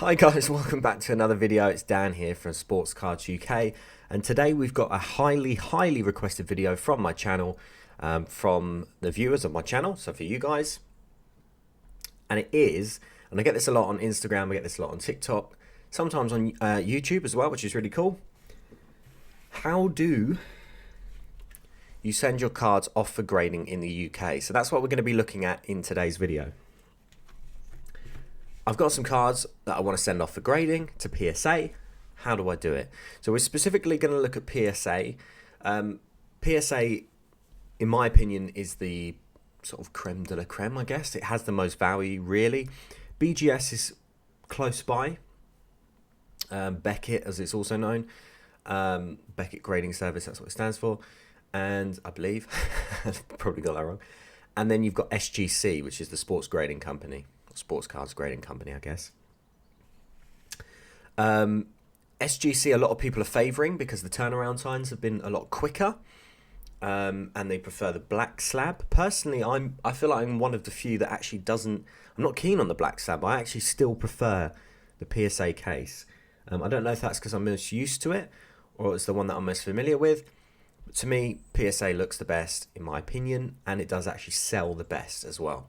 Hi guys, welcome back to another video. It's Dan here from sportscardsuk, and today we've got a highly requested video from my channel, from the viewers of my channel, so for you guys. And it is, and I get this a lot on Instagram, I get this a lot on TikTok, sometimes on YouTube as well, which is really cool. How do you send your cards off for grading in the UK? So that's what we're going to be looking at in today's video. I've got some cards that I want to send off for grading to PSA. How do I do it? So we're specifically going to look at PSA. PSA, in my opinion, is the sort of creme de la creme, I guess. It has the most value, really. BGS is close by. Beckett, as it's also known. Beckett Grading Service, that's what it stands for. And I believe, I've probably got that wrong. And then you've got SGC, which is the sports grading company. Sports cards grading company, I guess. SGC, a lot of people are favouring because the turnaround times have been a lot quicker, and they prefer the black slab. Personally, I feel like I'm one of the few that actually doesn't. I'm not keen on the black slab. I actually still prefer the PSA case. I don't know if that's because I'm most used to it or it's the one that I'm most familiar with. But to me, PSA looks the best in my opinion, and it does actually sell the best as well.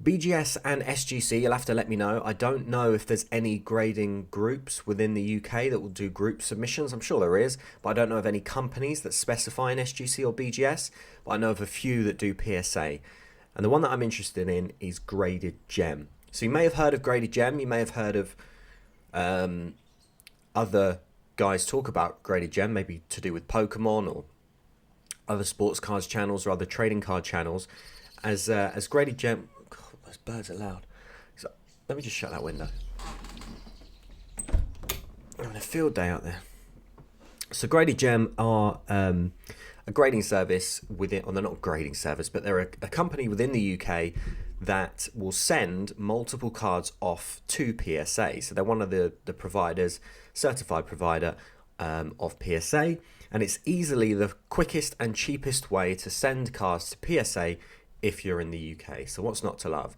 BGS and SGC, you'll have to let me know. I don't know if there's any grading groups within the UK that will do group submissions. I'm sure there is, but I don't know of any companies that specify an SGC or BGS, but I know of a few that do PSA. And the one that I'm interested in is Graded Gem. So you may have heard of Graded Gem, you may have heard of other guys talk about Graded Gem, maybe to do with Pokemon or other sports cards channels or other trading card channels. As Graded Gem, God, those birds are loud. So let me just shut that window. I'm having a field day out there. So Graded Gem are a grading service within, or they're not a grading service, but they're a company within the UK that will send multiple cards off to PSA. So they're one of the providers, certified provider of PSA, and it's easily the quickest and cheapest way to send cards to PSA if you're in the UK. So what's not to love?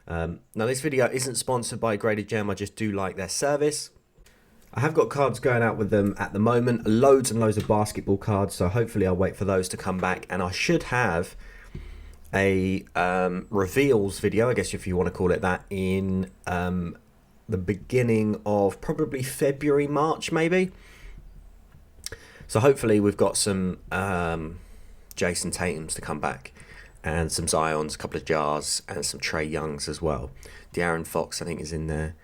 Now this video isn't sponsored by Graded Gem, I just do like their service. I have got cards going out with them at the moment, loads and loads of basketball cards, so hopefully I'll wait for those to come back, and I should have a reveals video, I guess if you want to call it that, in the beginning of probably February, March maybe. So hopefully we've got some Jason Tatums to come back, and some Zions, a couple of Jars, and some Trey Youngs as well. De'Aaron Fox, I think, is in there.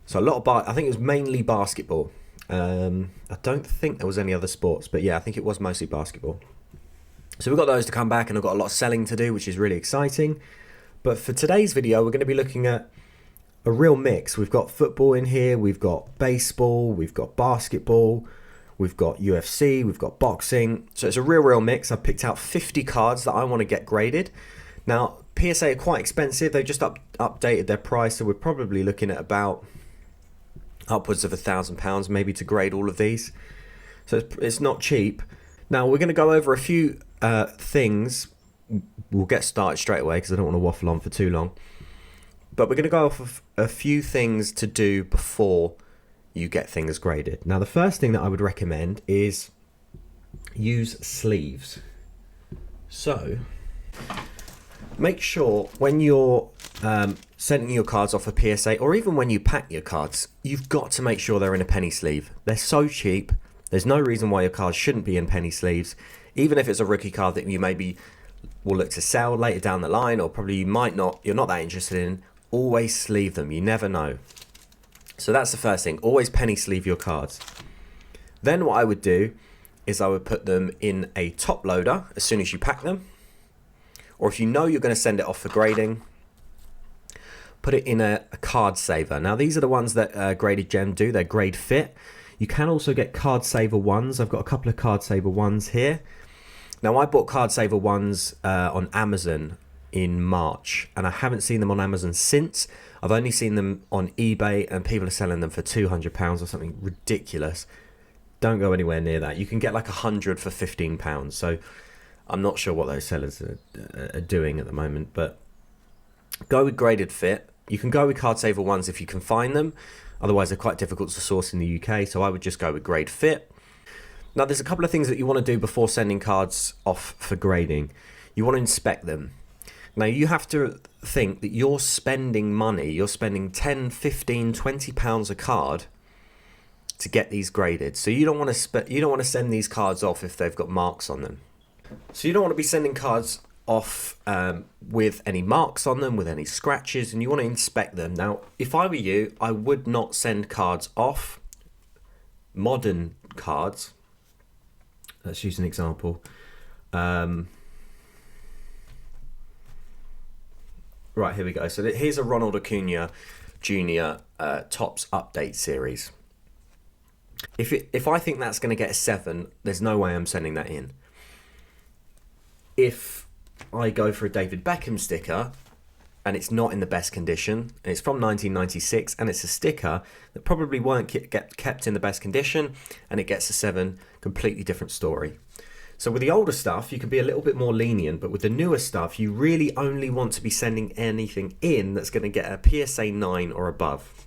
So a lot of I think it was mainly basketball. I don't think there was any other sports, but yeah, I think it was mostly basketball. So we've got those to come back, and I've got a lot of selling to do, which is really exciting. But for today's video, we're going to be looking at a real mix. We've got football in here, we've got baseball, we've got basketball, we've got UFC, we've got boxing. So it's a real mix. I've picked out 50 cards that I want to get graded. Now, PSA are quite expensive. They've just updated their price, so we're probably looking at about upwards of £1,000 maybe to grade all of these. So it's not cheap. Now, we're going to go over a few things. We'll get started straight away because I don't want to waffle on for too long. But we're going to go off of a few things to do before you get things graded. Now, the first thing that I would recommend is use sleeves. So make sure when you're sending your cards off a PSA, or even when you pack your cards, you've got to make sure they're in a penny sleeve. They're so cheap. There's no reason why your cards shouldn't be in penny sleeves, even if it's a rookie card that you maybe will look to sell later down the line, or probably you're not that interested in. Always sleeve them. You never know. So that's the first thing. Always penny sleeve your cards. Then what I would do is I would put them in a top loader as soon as you pack them. Or if you know you're going to send it off for grading, put it in a card saver. Now these are the ones that Graded Gem do. They're grade fit. You can also get card saver ones. I've got a couple of card saver ones here. Now I bought card saver ones on Amazon in March, and I haven't seen them on Amazon since. I've only seen them on eBay, and people are selling them for £200 or something ridiculous. Don't go anywhere near that. You can get like 100 for £15. So I'm not sure what those sellers are doing at the moment, but go with graded fit. You can go with card saver ones if you can find them. Otherwise, they're quite difficult to source in the UK, so I would just go with grade fit. Now, there's a couple of things that you want to do before sending cards off for grading. You want to inspect them. Now, you have to think that you're spending money. You're spending 10, 15, 20 pounds a card to get these graded. So you don't want to send these cards off if they've got marks on them. So you don't want to be sending cards off with any marks on them, with any scratches, and you want to inspect them. Now, if I were you, I would not send cards off, modern cards. Let's use an example. Right, here we go. So here's a Ronald Acuna Jr. Topps Update Series. If I think that's going to get a 7, there's no way I'm sending that in. If I go for a David Beckham sticker and it's not in the best condition, and it's from 1996 and it's a sticker that probably won't get kept in the best condition, and it gets a 7, completely different story. So with the older stuff, you can be a little bit more lenient, but with the newer stuff, you really only want to be sending anything in that's going to get a PSA 9 or above.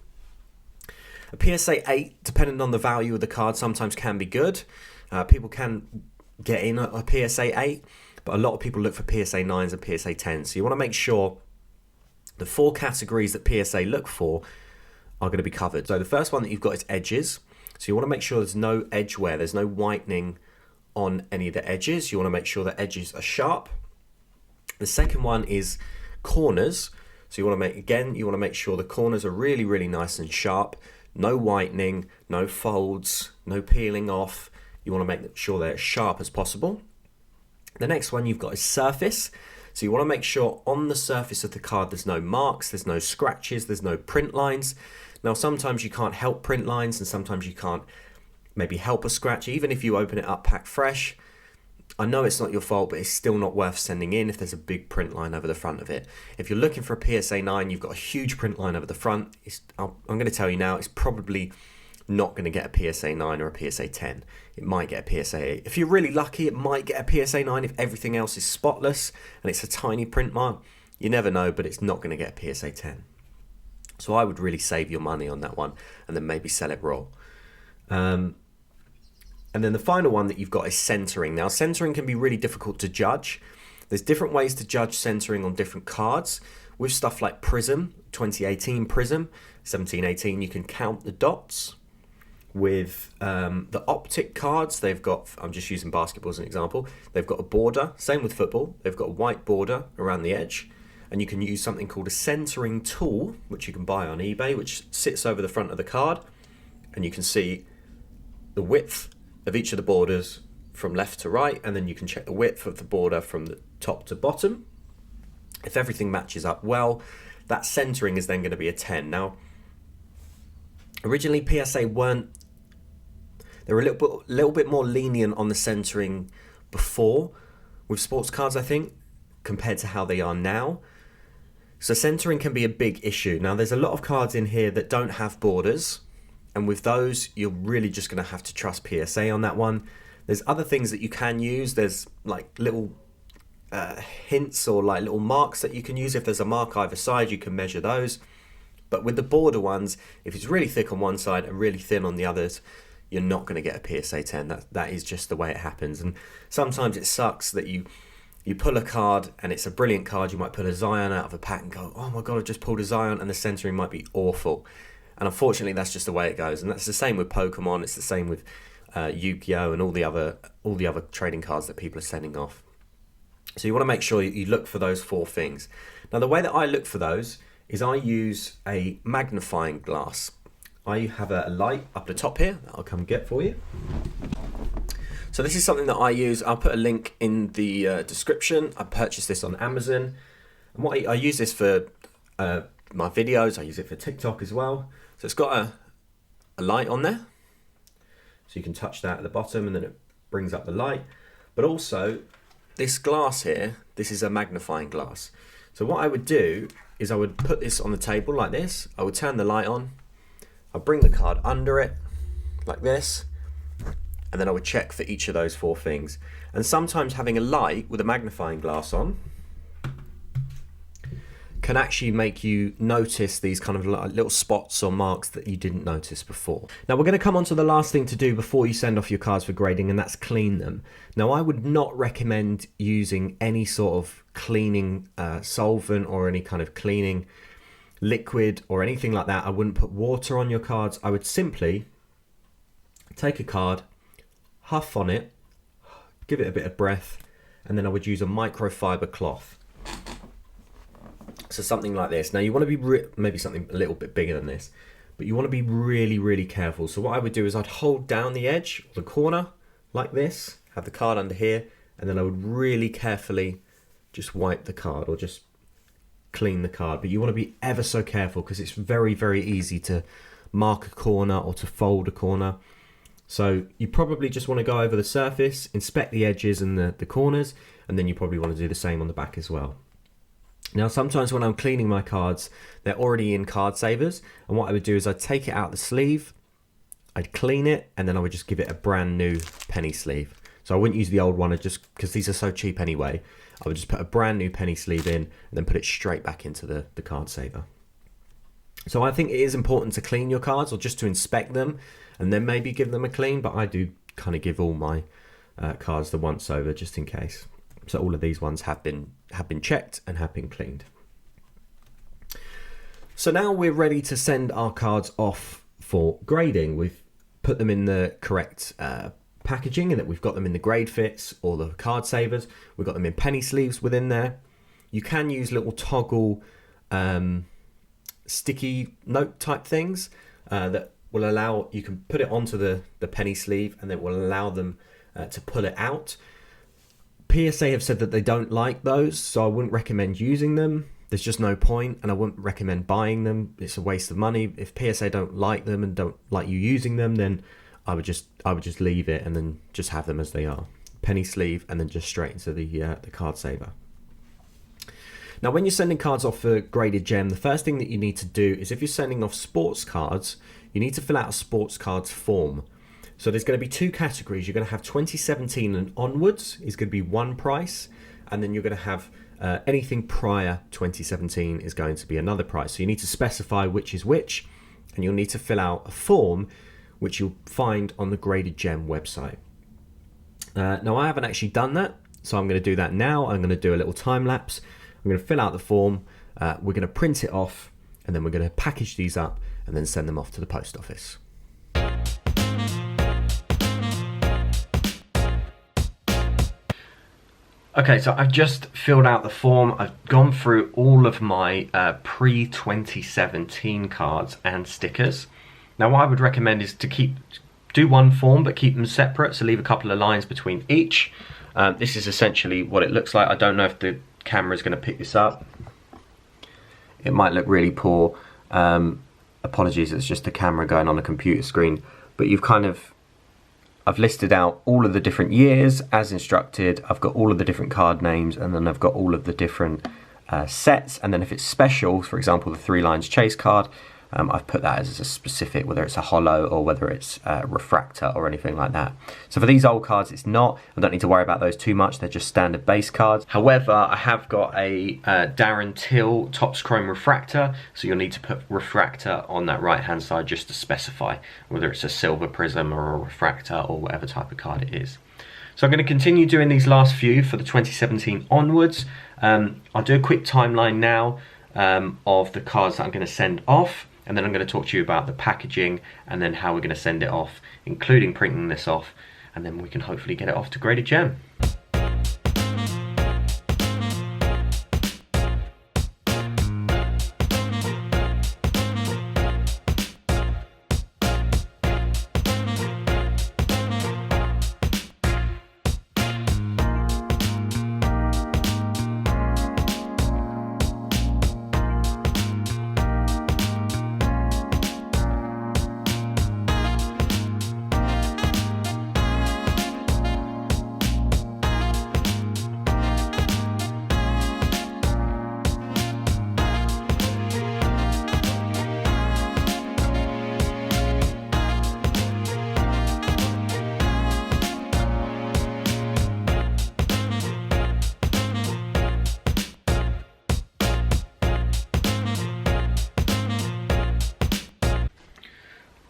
A PSA 8, depending on the value of the card, sometimes can be good. People can get in a PSA 8, but a lot of people look for PSA 9s and PSA 10s. So you want to make sure the 4 categories that PSA look for are going to be covered. So the first one that you've got is edges. So you want to make sure there's no edge wear, there's no whitening on any of the edges. You want to make sure the edges are sharp. The second one is corners. So you want to make sure the corners are really, really nice and sharp. No whitening, no folds, no peeling off. You want to make sure they're as sharp as possible. The next one you've got is surface. So you want to make sure on the surface of the card there's no marks, there's no scratches, there's no print lines. Now sometimes you can't help print lines, and sometimes you can't maybe help a scratch, even if you open it up packed fresh. I know it's not your fault, but it's still not worth sending in if there's a big print line over the front of it. If you're looking for a PSA 9, you've got a huge print line over the front, I'm going to tell you now, it's probably not going to get a PSA 9 or a PSA 10. It might get a PSA 8. If you're really lucky, it might get a PSA 9 if everything else is spotless and it's a tiny print mark. You never know, but it's not going to get a PSA 10. So I would really save your money on that one and then maybe sell it raw. And then the final one that you've got is centering. Now, centering can be really difficult to judge. There's different ways to judge centering on different cards. With stuff like Prism, 2018 Prism, 1718, you can count the dots. With the optic cards, they've got, I'm just using basketball as an example, they've got a border. Same with football, they've got a white border around the edge. And you can use something called a centering tool, which you can buy on eBay, which sits over the front of the card. And you can see the width of each of the borders from left to right, and then you can check the width of the border from the top to bottom. If everything matches up well, that centering is then going to be a 10. Now, originally PSA weren't, they were a little bit more lenient on the centering before with sports cards, I think, compared to how they are now. So centering can be a big issue. Now, there's a lot of cards in here that don't have borders, and with those, you're really just going to have to trust PSA on that one. There's other things that you can use. There's like little hints or like little marks that you can use. If there's a mark either side, you can measure those. But with the border ones, if it's really thick on one side and really thin on the others, you're not going to get a PSA 10. That is just the way it happens. And sometimes it sucks that you pull a card and it's a brilliant card. You might pull a Zion out of a pack and go, oh my God, I just pulled a Zion, and the centering might be awful. And unfortunately, that's just the way it goes. And that's the same with Pokemon. It's the same with Yu-Gi-Oh! And all the other trading cards that people are sending off. So you want to make sure you look for those 4 things. Now, the way that I look for those is I use a magnifying glass. I have a light up the top here that I'll come get for you. So this is something that I use. I'll put a link in the description. I purchased this on Amazon. And what I use this for my videos. I use it for TikTok as well. So it's got a light on there. So you can touch that at the bottom and then it brings up the light. But also this glass here, this is a magnifying glass. So what I would do is I would put this on the table like this. I would turn the light on. I'd bring the card under it like this. And then I would check for each of those 4 things. And sometimes having a light with a magnifying glass on can actually make you notice these kind of little spots or marks that you didn't notice before. Now we're going to come on to the last thing to do before you send off your cards for grading, and that's clean them. Now I would not recommend using any sort of cleaning solvent or any kind of cleaning liquid or anything like that. I wouldn't put water on your cards. I would simply take a card, huff on it, give it a bit of breath, and then I would use a microfiber cloth. So something like this. Now you want to be maybe something a little bit bigger than this, but you want to be really, really careful. So what I would do is I'd hold down the edge, the corner, like this, have the card under here, and then I would really carefully just wipe the card or just clean the card. But you want to be ever so careful because it's very, very easy to mark a corner or to fold a corner. So you probably just want to go over the surface, inspect the edges and the corners, and then you probably want to do the same on the back as well. Now sometimes when I'm cleaning my cards, they're already in card savers, and what I would do is I'd take it out the sleeve, I'd clean it, and then I would just give it a brand new penny sleeve. So I wouldn't use the old one, just because these are so cheap anyway. I would just put a brand new penny sleeve in and then put it straight back into the card saver. So I think it is important to clean your cards, or just to inspect them and then maybe give them a clean, but I do kind of give all my cards the once over just in case. So all of these ones have been checked and have been cleaned. So now we're ready to send our cards off for grading. We've put them in the correct packaging, and that we've got them in the grade fits or the card savers. We've got them in penny sleeves within there. You can use little toggle sticky note type things that will allow, you can put it onto the penny sleeve and it will allow them to pull it out. PSA have said that they don't like those, so I wouldn't recommend using them. There's just no point, and I wouldn't recommend buying them. It's a waste of money. If PSA don't like them and don't like you using them, then I would just leave it and then just have them as they are. Penny sleeve and then just straight into the card saver. Now when you're sending cards off for graded gem, the first thing that you need to do is, if you're sending off sports cards, you need to fill out a sports cards form. So there's going to be two categories. You're going to have 2017 and onwards is going to be one price, and then you're going to have anything prior 2017 is going to be another price. So you need to specify which is which, and you'll need to fill out a form which you'll find on the Graded Gem website. Now I haven't actually done that, so I'm going to do that now. I'm going to do a little time lapse. I'm going to fill out the form, we're going to print it off, and then we're going to package these up and then send them off to the post office. Okay, so I've just filled out the form. I've gone through all of my pre-2017 cards and stickers. Now what I would recommend is to do one form but keep them separate, so leave a couple of lines between each. This is essentially what it looks like. I don't know if the camera is going to pick this up. It might look really poor. Apologies, it's just the camera going on a computer screen. But I've listed out all of the different years as instructed. I've got all of the different card names, and then I've got all of the different sets. And then if it's special, for example, the 3 lines chase card, I've put that as a specific, whether it's a holo or whether it's a refractor or anything like that. So for these old cards, it's not. I don't need to worry about those too much. They're just standard base cards. However, I have got a Darren Till Topps Chrome refractor, so you'll need to put refractor on that right-hand side just to specify whether it's a silver prism or a refractor or whatever type of card it is. So I'm going to continue doing these last few for the 2017 onwards. I'll do a quick timeline now of the cards that I'm going to send off. And then I'm going to talk to you about the packaging and then how we're going to send it off, including printing this off, and then we can hopefully get it off to Graded Gem.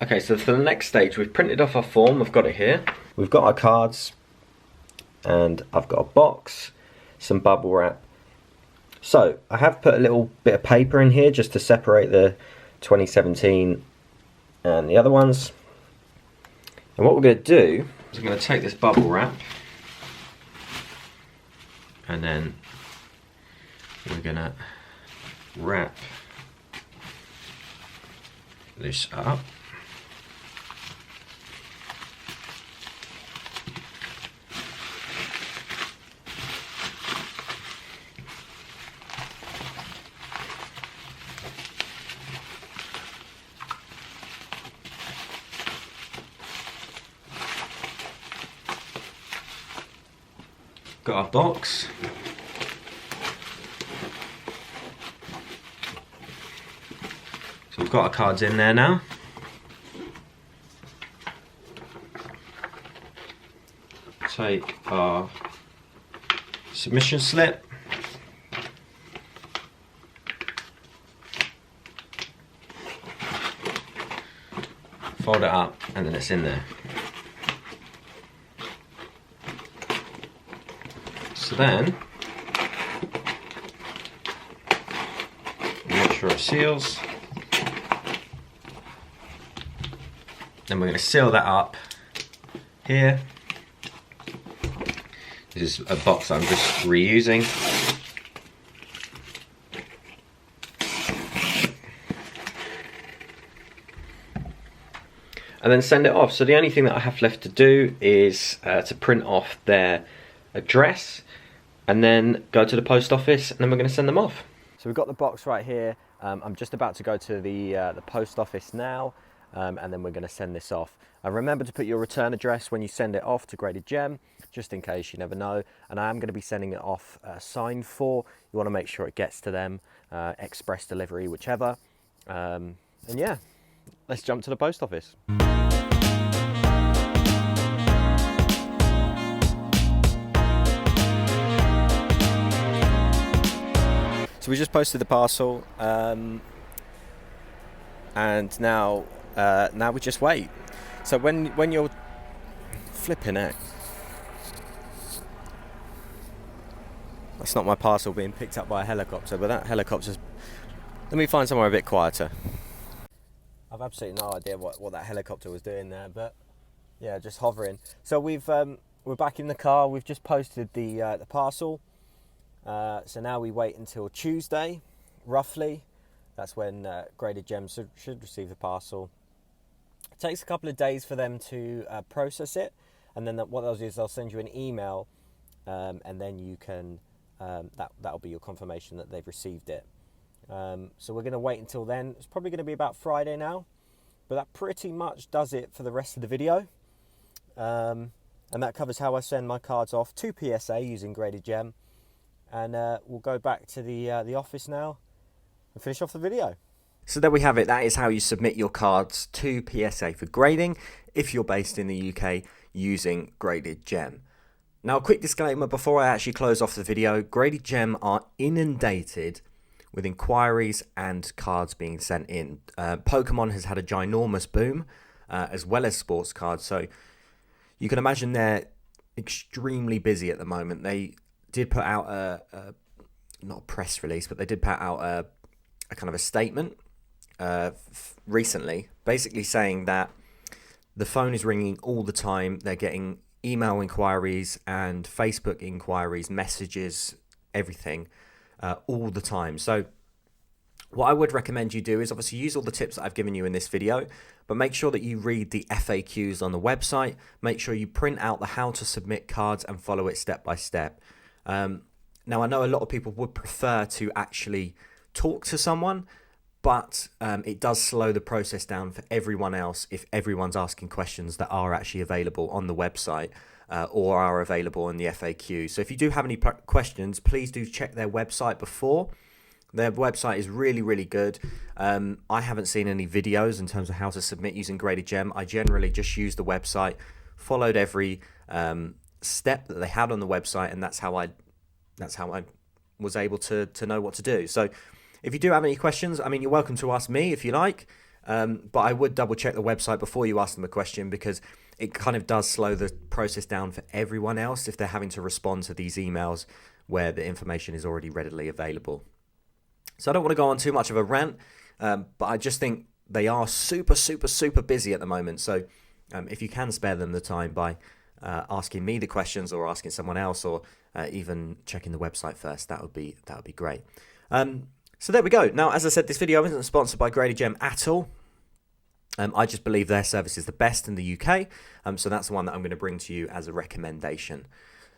Okay, so for the next stage, we've printed off our form. We've got it here. We've got our cards, and I've got a box, some bubble wrap. So I have put a little bit of paper in here just to separate the 2017 and the other ones. And what we're going to do is we're going to take this bubble wrap, and then we're going to wrap this up. Got our box. So we've got our cards in there now. Take our submission slip. Fold it up, and then it's in there. So then, make sure it seals. Then we're going to seal that up here. This is a box I'm just reusing. And then send it off. So the only thing that I have left to do is to print off their address and then go to the post office, and then we're going to send them off. So we've got the box right here. I'm just about to go to the post office now, and then we're going to send this off. Remember to put your return address when you send it off to Graded Gem, just in case, you never know. And I am going to be sending it off signed for. You want to make sure it gets to them, express delivery, whichever. And yeah, let's jump to the post office. So we just posted the parcel, and now we just wait. So when you're flipping it, that's not my parcel being picked up by a helicopter, but that helicopter's. Let me find somewhere a bit quieter. I've absolutely no idea what that helicopter was doing there, but yeah, just hovering. So we're back in the car. We've just posted the parcel. So now we wait until Tuesday, roughly. That's when Graded Gems should receive the parcel. It takes a couple of days for them to process it, and then what they'll do is they'll send you an email, and then you can that'll be your confirmation that they've received it. So we're going to wait until then. It's probably going to be about Friday now, but that pretty much does it for the rest of the video. And that covers how I send my cards off to PSA using Graded Gem. And we'll go back to the office now and finish off the video. So there we have it. That is how you submit your cards to PSA for grading if you're based in the UK using Graded Gem. Now, a quick disclaimer before I actually close off the video. Graded Gem are inundated with inquiries and cards being sent in. Pokemon has had a ginormous boom, as well as sports cards. So you can imagine they're extremely busy at the moment. They did put out not a press release, but they did put out a kind of a statement recently, basically saying that the phone is ringing all the time. They're getting email inquiries and Facebook inquiries, messages, everything, all the time. So what I would recommend you do is obviously use all the tips that I've given you in this video, but make sure that you read the FAQs on the website. Make sure you print out the how to submit cards and follow it step by step. Now, I know a lot of people would prefer to actually talk to someone, but it does slow the process down for everyone else if everyone's asking questions that are actually available on the website or are available in the FAQ. So if you do have any questions, please do check their website before. Their website is really, really good. I haven't seen any videos in terms of how to submit using Graded Gem. I generally just used the website, followed every step that they had on the website, and that's how I was able to know what to do. So if you do have any questions, I mean, you're welcome to ask me if you like. But I would double check the website before you ask them a question, because it kind of does slow the process down for everyone else if they're having to respond to these emails where the information is already readily available. So I don't want to go on too much of a rant, but I just think they are super, super, super busy at the moment. So if you can spare them the time by asking me the questions or asking someone else, or even checking the website first, that would be great. So there we go. Now, as I said, this video isn't sponsored by Grady Gem at all. I just believe their service is the best in the UK. So that's the one that I'm going to bring to you as a recommendation.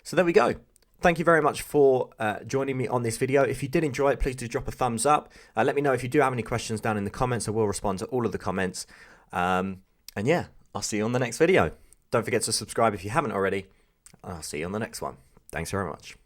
So there we go. Thank you very much for joining me on this video. If you did enjoy it, please do drop a thumbs up. Let me know if you do have any questions down in the comments. I will respond to all of the comments. And yeah, I'll see you on the next video. Don't forget to subscribe if you haven't already. I'll see you on the next one. Thanks very much.